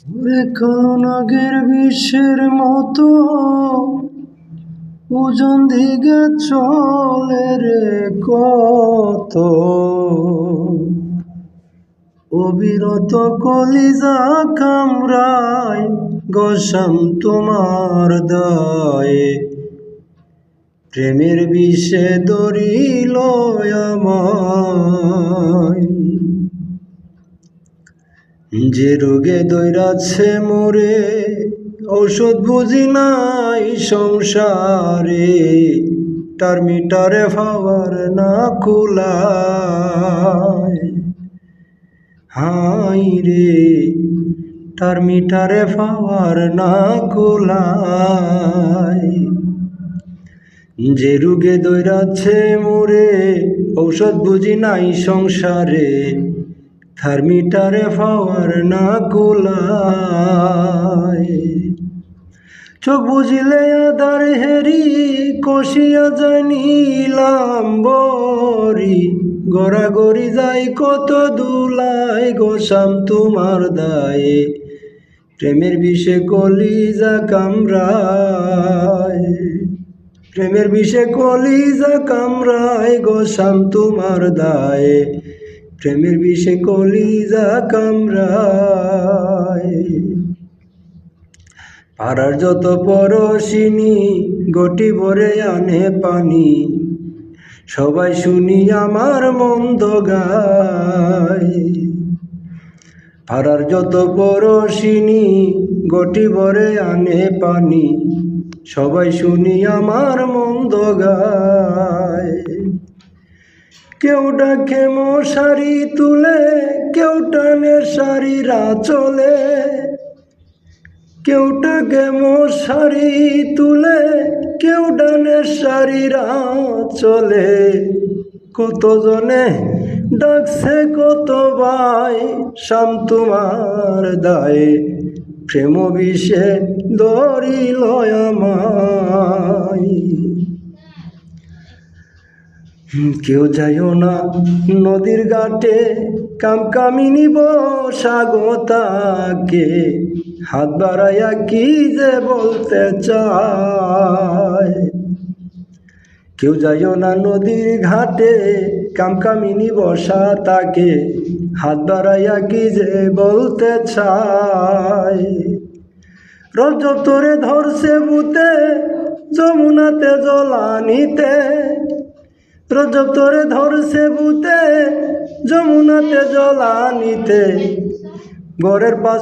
ওরে কালনাগের বিষের মতো ওজন দিকে চলে রে কত অবিরত কলিজা কামড়ায় গসাম তোমার দায়ে প্রেমের বিষে ধরিল আমায় যে রোগে দৈরাছে মোরে ঔষধ বুঝি নাই সংসারে তার মিটারে পাওয়ার না কুলায় হাই রে তার মিটারে পাওয়ার না কুলায় যে রোগে দৈরাছে মোরে ঔষধ বুঝি নাই সংসারে থার্মিটারে পাওয়ার না কুলায় চোখ বুঝিলে আধার হেরি কষিয়া যায় নীলাম্বরি গড়াগড়ি যাই কত দুলাই গোসাম তোমার দায়ে প্রেমের বিষে কলিজা কামড়ায় প্রেমের বিষে কলিজা কামড়ায় গোসাম তোমার দায়ে প্রেমের বিষে কলিজা কামড়ায় পাড়ার যত পরশিনী গটি ভরে আনে পানি সবাই শুনি আমার মন্দ গায় পাড়ার যত পরশিনী গটি ভরে আনে পানি সবাই শুনি আমার মন্দ গায় কেউ ডাকে মশারি তুলে কেউ টানে শাড়িরা চলে কেউ ডাকে মশারি তুলে কেউ ডানে শাড়িরা চলে কতজনে ডাকছে কত ভাই শাম তোমার দায়ে প্রেম বিষে ধরিল আমায় কেউ যাইও না নদীর ঘাটে কামকামিনী বসাগতাকে হাত বাড়াইয়া কি যে বলতে চায় কেউ যাইও না নদীর ঘাটে কামকামিনী বসা তাকে হাত বাড়াইয়া কি যে বলতে চায় রজব তোরে ধরছে বুতে যমুনাতে জলানিতে রজব তোরে ধরছে বুতে যমুনাতে জলানিতে ঘরের পাশ